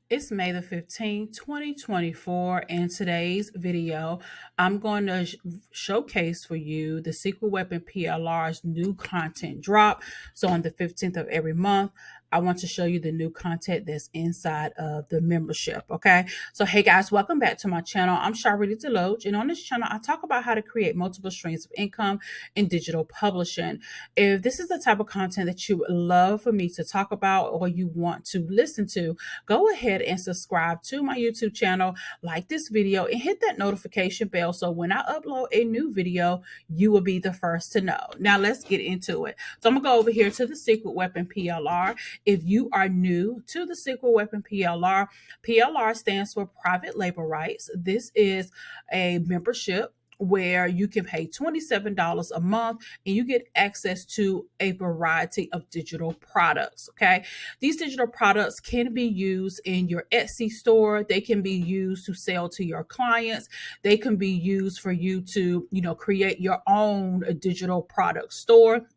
It's May the 15th, 2024. In today's video, I'm going to showcase for you the Secret Weapon PLR's new content drop. So on the 15th of every month, I want to show you the new content that's inside of the membership. Okay. So, hey guys, welcome back to my channel. I'm Ready Deloach. And on this channel, I talk about how to create multiple streams of income in digital publishing. If this is the type of content that you would love for me to talk about or you want to listen to, go ahead and subscribe to my YouTube channel, like this video, and hit that notification bell so when I upload a new video, you will be the first to know. Now let's get into it. So I'm gonna go over here to the Secret Weapon PLR. If you are new to the Secret Weapon PLR, PLR stands for Private Label Rights. This is a membership where you can pay $27 a month and you get access to a variety of digital products. Okay. These digital products can be used in your Etsy store. They can be used to sell to your clients. They can be used for you to, create your own digital product store.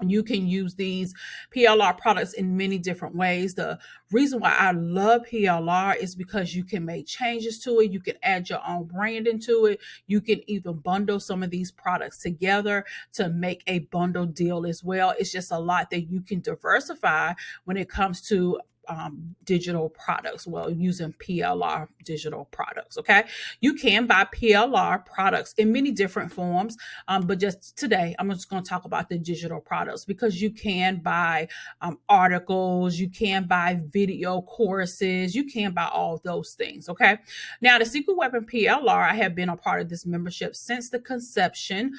You can use these PLR products in many different ways. The reason why I love PLR is because you can make changes to it. You can add your own brand into it. You can even bundle some of these products together to make a bundle deal as well. It's just a lot that you can diversify when it comes to digital products. Well, using PLR digital products. Okay. You can buy PLR products in many different forms. But just today, I'm just going to talk about the digital products because you can buy articles, you can buy video courses, you can buy all those things. Okay. Now, the Secret Weapon PLR, I have been a part of this membership since the conception,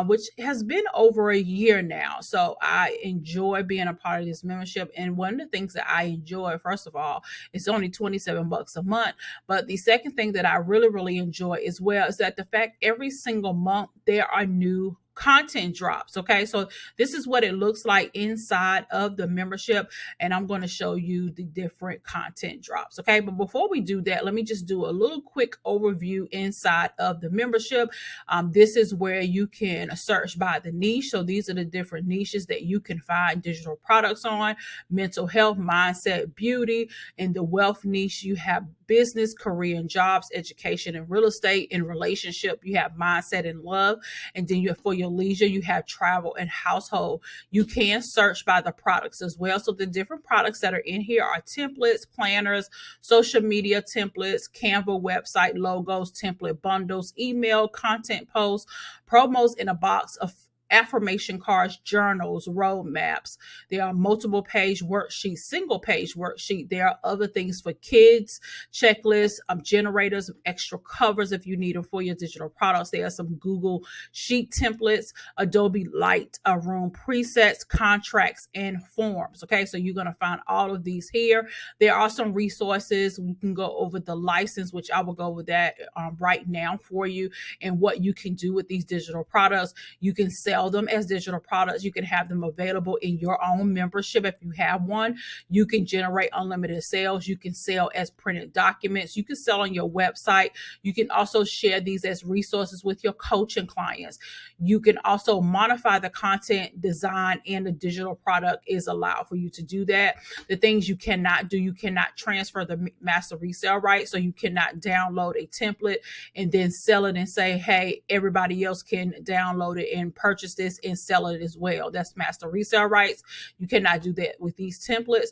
which has been over a year now. So I enjoy being a part of this membership. And one of the things that I enjoy, first of all, it's only $27 a month. But the second thing that I really enjoy as well is that the fact every single month there are new content drops. Okay, so this is what it looks like inside of the membership, and I'm going to show you the different content drops. Okay, but before we do that, let me just do a little quick overview inside of the membership. This is where you can search by the niche. So these are the different niches that you can find digital products on: mental health, mindset, beauty. In the wealth niche, you have business, career and jobs, education and real estate. In relationship, you have mindset and love. And then you have, for your leisure, you have travel and household. You can search by the products as well. So the different products that are in here are templates, planners, social media templates, Canva website logos, template bundles, email, content posts, promos in a box of affirmation cards, journals, roadmaps. There are multiple page worksheets, single page worksheet. There are other things for kids, checklists, generators, extra covers if you need them for your digital products. There are some Google Sheet templates, Adobe Lightroom presets, contracts, and forms. Okay, so you're going to find all of these here. There are some resources. We can go over the license, which I will go over that right now for you, and what you can do with these digital products. You can sell them as digital products. You can have them available in your own membership if you have one. You can generate unlimited sales. You can sell as printed documents. You can sell on your website. You can also share these as resources with your coaching clients. You can also modify the content, design, and the digital product is allowed for you to do that. The things you cannot do, you cannot transfer the master resale rights. So you cannot download a template and then sell it and say, hey, everybody else can download it and purchase this and sell it as well. That's master resale rights. You cannot do that with these templates.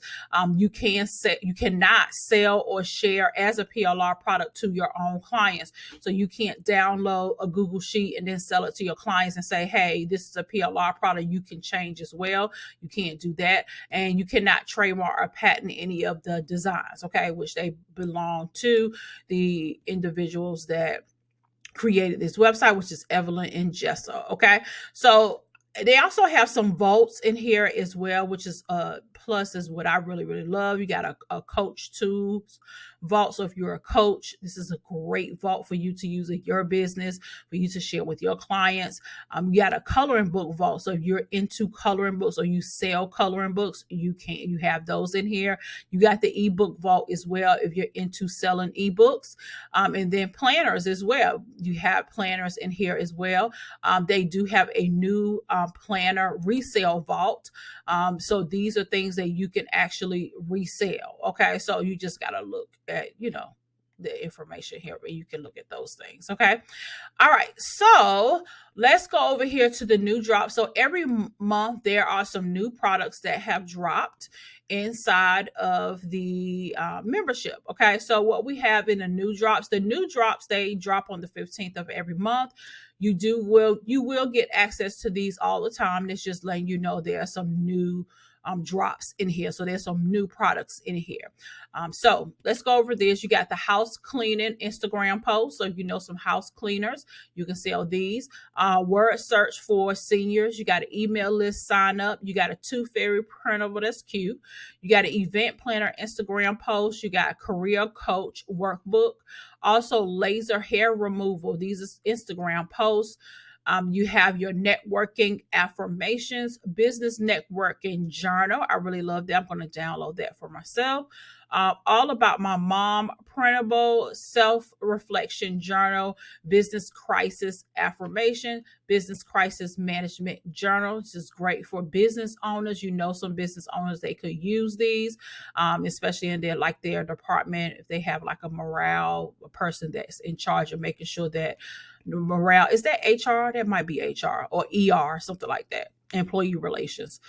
You cannot sell or share as a PLR product to your own clients. So you can't download a Google Sheet and then sell it to your clients and say, hey, this is a PLR product. You can change as well. You can't do that. And you cannot trademark or patent any of the designs, okay, which they belong to the individuals that created this website, which is Evelyn and Jessa. Okay, so they also have some vaults in here as well, which is plus is what I really love. You got a coach tools vault. So if you're a coach, this is a great vault for you to use in your business, for you to share with your clients. You got a coloring book vault. So if you're into coloring books or you sell coloring books, you have those in here. You got the ebook vault as well if you're into selling ebooks. And then planners as well. You have planners in here as well. They do have a new planner resale vault. So these are things that you can actually resell. Okay, so you just got to look at, the information here, but you can look at those things. Okay. All right, so let's go over here to the new drop. So every month there are some new products that have dropped inside of the membership. Okay, so what we have in the new drops, they drop on the 15th of every month. You will get access to these all the time. It's just letting you know there are some new drops in here. So there's some new products in here. So let's go over this. You got the house cleaning Instagram post. So if you know some house cleaners, you can sell these. Word search for seniors. You got an email list sign up. You got a Tooth Fairy printable. That's cute. You got an event planner Instagram post. You got a career coach workbook. Also laser hair removal. These are Instagram posts. You have your networking affirmations, business networking journal. I really love that. I'm going to download that for myself. All about my mom printable self-reflection journal, business crisis affirmation, business crisis management journal. This is great for business owners. Some business owners, they could use these, especially in their department. If they have like a person that's in charge of making sure that morale, is that HR? That might be HR or ER, something like that. Employee relations.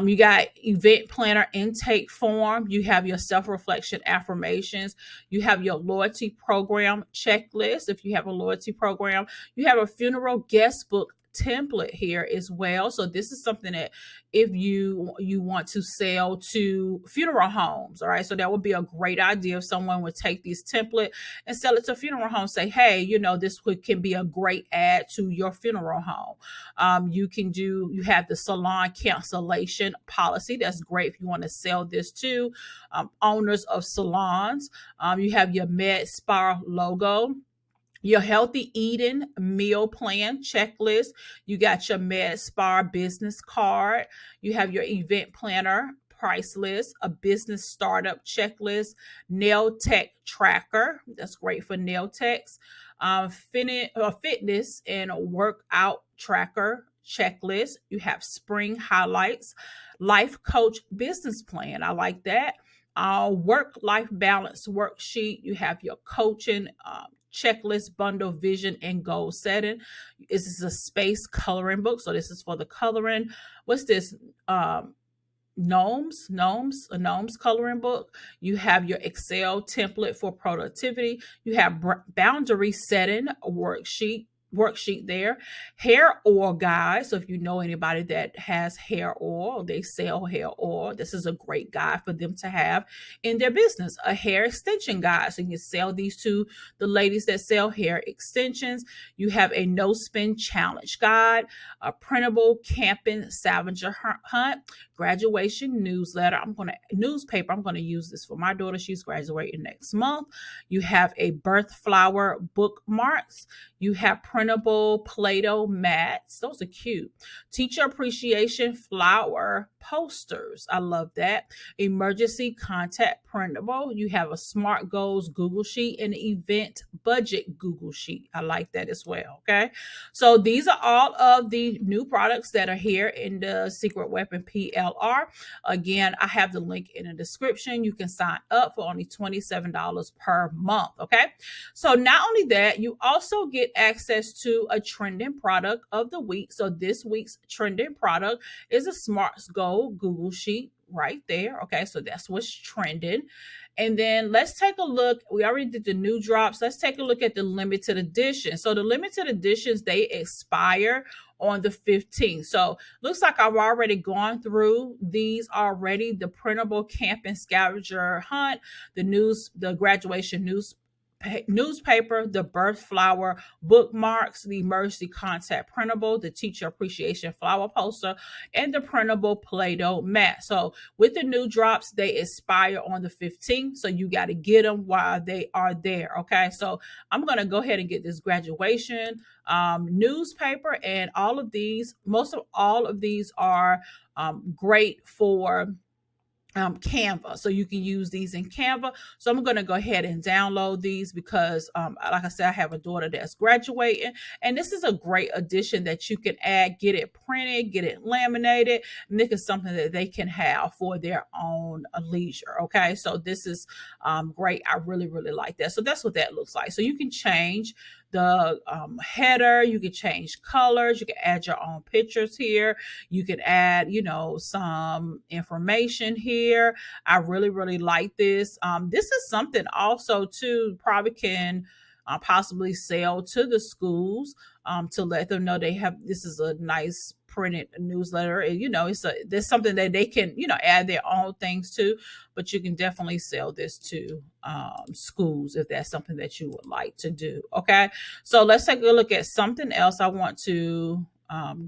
You got event planner intake form. You have your self-reflection affirmations. You have your loyalty program checklist. If you have a loyalty program, you have a funeral guest book template here as well. So this is something that if you want to sell to funeral homes, all right, so that would be a great idea if someone would take this template and sell it to funeral homes. Say, hey, this can be a great add to your funeral home. You have the salon cancellation policy. That's great if you want to sell this to owners of salons. You have your med spa logo, your healthy eating meal plan checklist. You got your med spa business card. You have your event planner price list, a business startup checklist, nail tech tracker. That's great for nail techs. Fitness and workout tracker checklist. You have spring highlights, life coach business plan. I like that. Work-life balance worksheet. You have your coaching checklist bundle, vision and goal setting. This is a space coloring book. So this is for the coloring. What's this? A gnomes coloring book. You have your Excel template for productivity. You have boundary setting worksheet there. Hair oil guide. So if you know anybody that has hair oil, they sell hair oil, this is a great guide for them to have in their business. A hair extension guide, so you can sell these to the ladies that sell hair extensions. You have a no spin challenge guide, a printable camping scavenger hunt, graduation newsletter. Newspaper. I'm going to use this for my daughter. She's graduating next month. You have a birth flower bookmarks. You have printable Play-Doh mats. Those are cute. Teacher appreciation flower posters. I love that. Emergency contact printable. You have a Smart Goals Google Sheet and event budget Google Sheet. I like that as well. Okay. So these are all of the new products that are here in the Secret Weapon PLR. Again, I have the link in the description. You can sign up for only $27 per month. Okay. So not only that, you also get access to a trending product of the week. So this week's trending product is a Smart Goal Google Sheet right there. Okay, so that's what's trending. And then let's take a look. We already did the new drops. Let's take a look at the limited edition. So the limited editions, they expire on the 15th. So looks like I've already gone through these already. The printable camping scavenger hunt, the graduation newspaper, the birth flower bookmarks, the emergency contact printable, the teacher appreciation flower poster, and the printable Play-Doh mat. So with the new drops, they expire on the 15th. So you got to get them while they are there. Okay. So I'm going to go ahead and get this graduation newspaper, and most of all of these are great for Canva. So you can use these in Canva. So I'm going to go ahead and download these because, like I said, I have a daughter that's graduating, and this is a great addition that you can add, get it printed, get it laminated, and this is something that they can have for their own leisure. Okay. So this is great. I really, really like that. So that's what that looks like. So you can change the header, you can change colors, you can add your own pictures here, you can add, some information here. I really, really like this. This is something also too probably can possibly sell to the schools, to let them know they have, this is a nice printed newsletter, and there's something that they can add their own things to, but you can definitely sell this to schools if that's something that you would like to do. Okay, so let's take a look at something else. I want to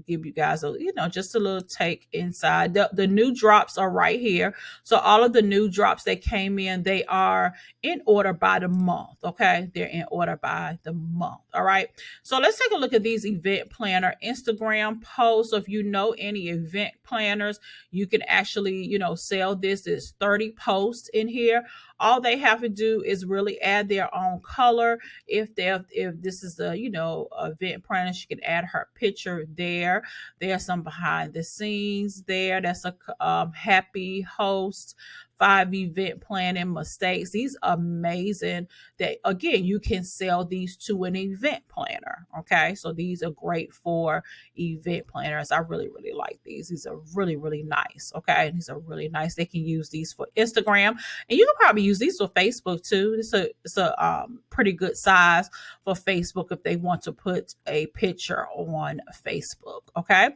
give you guys just a little take inside. The new drops are right here. So all of the new drops that came in, they are in order by the month. Okay, they're in order by the month. All right, so let's take a look at these event planner Instagram posts. So if you know any event planners, you can actually sell this. There's 30 posts in here. All they have to do is really add their own color. If this is a event planner, she can add her picture there. There's some behind the scenes there. That's a happy host, 5 event planning mistakes. These are amazing that, again, you can sell these to an event planner. Okay, so these are great for event planners. I really, really like these. These are really, really nice. Okay, these are really nice. They can use these for Instagram, and you can probably use these for Facebook too. It's a pretty good size for Facebook if they want to put a picture on Facebook. Okay,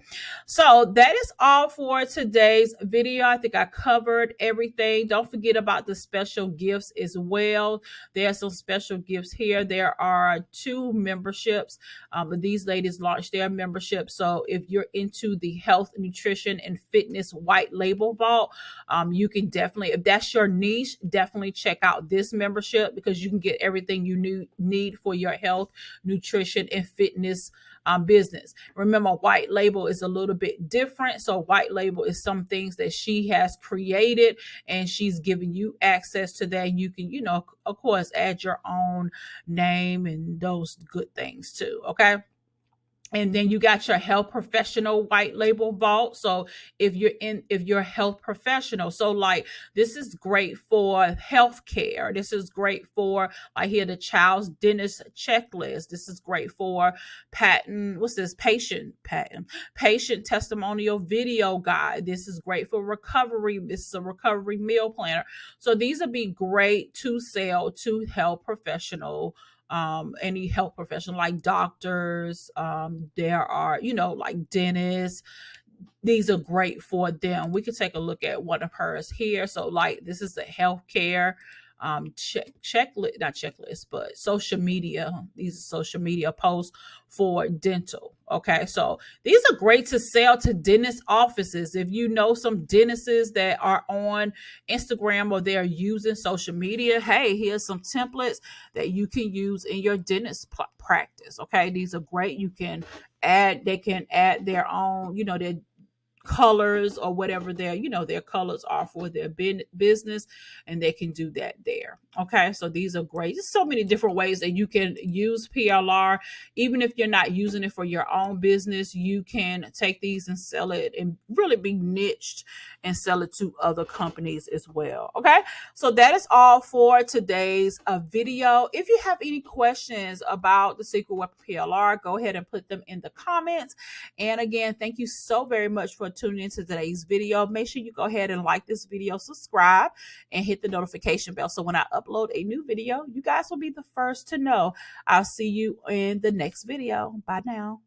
so that is all for today's video. I think I covered everything. Don't forget about the special gifts as well. There are some special gifts here. There are 2 memberships, but these ladies launched their membership. So if you're into the health, nutrition, and fitness white label vault, you can definitely, if that's your niche, definitely check out this membership because you can get everything you need for your health, nutrition, and fitness business. Remember, white label is a little bit different. So white label is some things that she has created and she's giving you access to that. And you can, of course, add your own name and those good things too. Okay. And then you got your health professional white label vault. So if you're a health professional, so like this is great for healthcare. This is great for, I hear the child's dentist checklist. This is great for patient testimonial video guide. This is great for recovery. This is a recovery meal planner. So these would be great to sell to health professional, any health professional like doctors. There are like dentists. These are great for them. We could take a look at one of hers here. So like this is the healthcare checklist, not checklist, but social media. These are social media posts for dental. Okay, so these are great to sell to dentist offices. If you know some dentists that are on Instagram or they're using social media, hey, here's some templates that you can use in your dentist practice. Okay, these are great. They can add their own, their colors or whatever their colors are for their business, and they can do that there. Okay, so these are great. There's so many different ways that you can use PLR. Even if you're not using it for your own business, you can take these and sell it and really be niched and sell it to other companies as well. Okay, so that is all for today's video. If you have any questions about the Secret Weapon PLR, go ahead and put them in the comments. And again, thank you so very much for tuning into today's video. Make sure you go ahead and like this video, subscribe, and hit the notification bell. So when I upload a new video, you guys will be the first to know. I'll see you in the next video. Bye now.